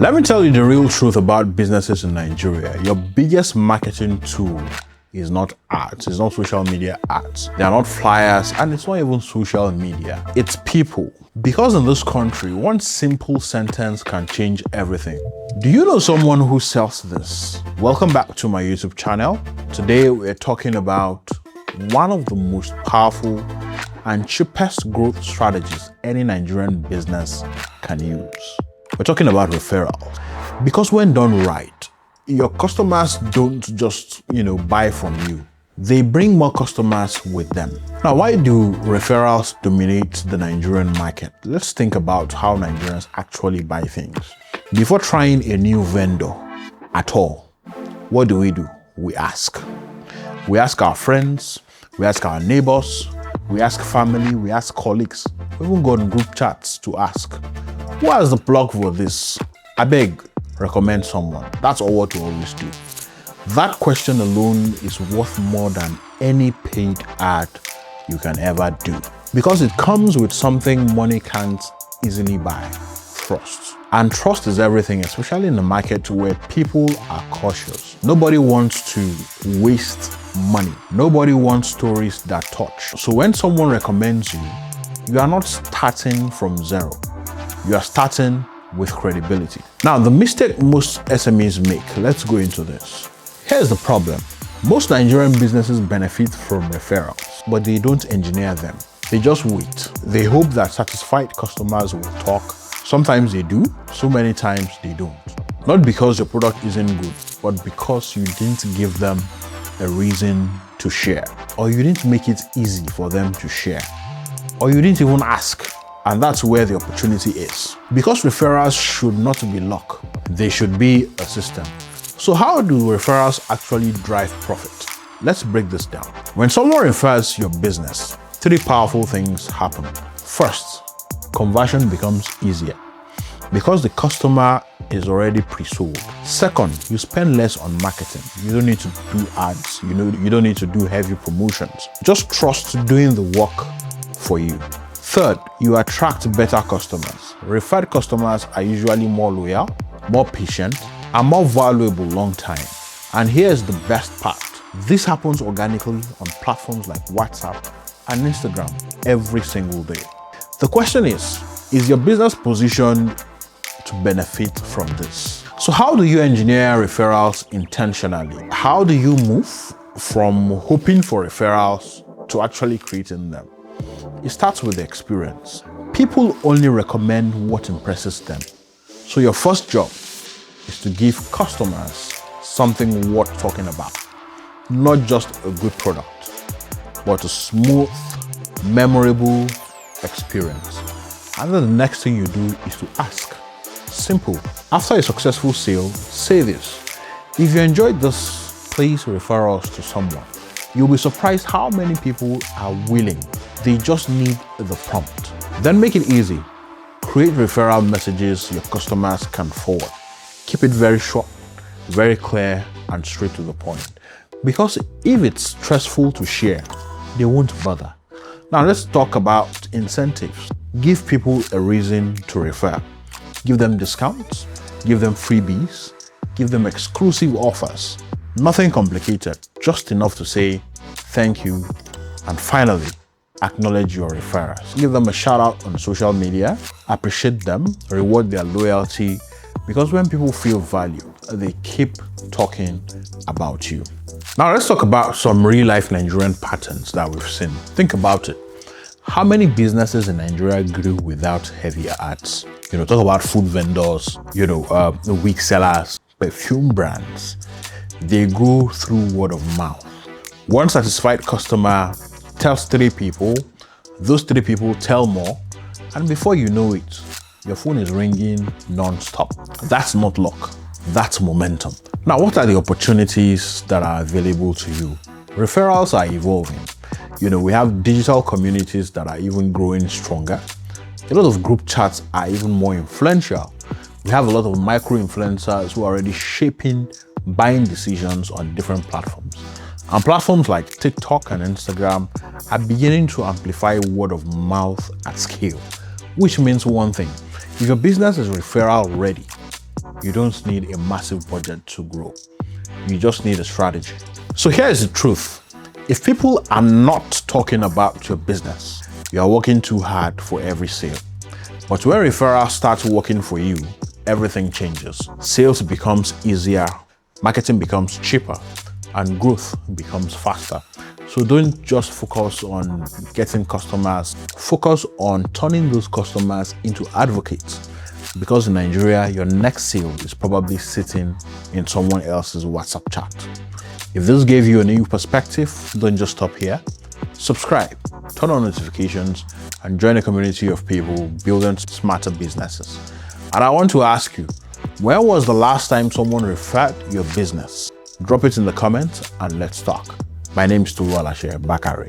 Let me tell you the real truth about businesses in Nigeria. Your biggest marketing tool is not ads, it's not social media ads. They are not flyers, and it's not even social media. It's people. Because in this country, one simple sentence can change everything. Do you know someone who sells this? Welcome back to my YouTube channel. Today we're talking about one of the most powerful and cheapest growth strategies any Nigerian business can use. We're talking about referrals. Because when done right, your customers don't just, buy from you. They bring more customers with them. Now, why do referrals dominate the Nigerian market? Let's think about how Nigerians actually buy things. Before trying a new vendor at all, what do? We ask. We ask our friends, we ask our neighbors, we ask family, we ask colleagues. We even go on group chats to ask, who has the plug for this? I beg, recommend someone. That's all what we always do. That question alone is worth more than any paid ad you can ever do. Because it comes with something money can't easily buy: trust. And trust is everything, especially in a market where people are cautious. Nobody wants to waste money. Nobody wants stories that touch. So when someone recommends you, you are not starting from zero. You are starting with credibility. Now, the mistake most SMEs make, let's go into this. Here's the problem. Most Nigerian businesses benefit from referrals, but they don't engineer them. They just wait. They hope that satisfied customers will talk. Sometimes they do, so many times they don't. Not because your product isn't good, but because you didn't give them a reason to share, or you didn't make it easy for them to share, or you didn't even ask. And that's where the opportunity is. Because referrals should not be luck, they should be a system. So how do referrals actually drive profit? Let's break this down. When someone refers your business, three powerful things happen. First, conversion becomes easier because the customer is already pre-sold. Second, you spend less on marketing. You don't need to do ads. You don't need to do heavy promotions. Just trust doing the work for you. Third, you attract better customers. Referred customers are usually more loyal, more patient, and more valuable long time. And here's the best part. This happens organically on platforms like WhatsApp and Instagram every single day. The question is your business positioned to benefit from this? So how do you engineer referrals intentionally? How do you move from hoping for referrals to actually creating them? It starts with the experience. People only recommend what impresses them. So your first job is to give customers something worth talking about. Not just a good product, but a smooth, memorable experience. And then the next thing you do is to ask. Simple. After a successful sale, say this: if you enjoyed this, please refer us to someone. You'll be surprised how many people are willing. They just need the prompt. Then make it easy. Create referral messages your customers can forward. Keep it very short, very clear, and straight to the point. Because if it's stressful to share, they won't bother. Now let's talk about incentives. Give people a reason to refer. Give them discounts, give them freebies, give them exclusive offers. Nothing complicated, just enough to say thank you, and finally, acknowledge your referrers. Give them a shout out on social media, appreciate them, reward their loyalty, because when people feel valued, they keep talking about you. Now let's talk about some real life Nigerian patterns that we've seen. Think about it. How many businesses in Nigeria grew without heavy ads? Talk about food vendors, wig sellers, perfume brands. They grew through word of mouth. One satisfied customer tells three people, those three people tell more, and before you know it, your phone is ringing non-stop. That's not luck, that's momentum. Now, what are the opportunities that are available to you? Referrals are evolving. We have digital communities that are even growing stronger. A lot of group chats are even more influential. We have a lot of micro-influencers who are already shaping buying decisions on different platforms. And platforms like TikTok and Instagram are beginning to amplify word of mouth at scale, which means one thing: if your business is referral ready, You don't need a massive budget to grow. You just need a strategy. So here's the truth. If people are not talking about your business, you are working too hard for every sale. But when referral starts working for you, everything changes. Sales becomes easier, marketing becomes cheaper, and growth becomes faster. So don't just focus on getting customers, focus on turning those customers into advocates. Because in Nigeria, your next sale is probably sitting in someone else's WhatsApp chat. If this gave you a new perspective, don't just stop here. Subscribe, turn on notifications, and join a community of people building smarter businesses. And I want to ask you, when was the last time someone referred your business? Drop it in the comments and let's talk. My name is Toluwalase Bakare.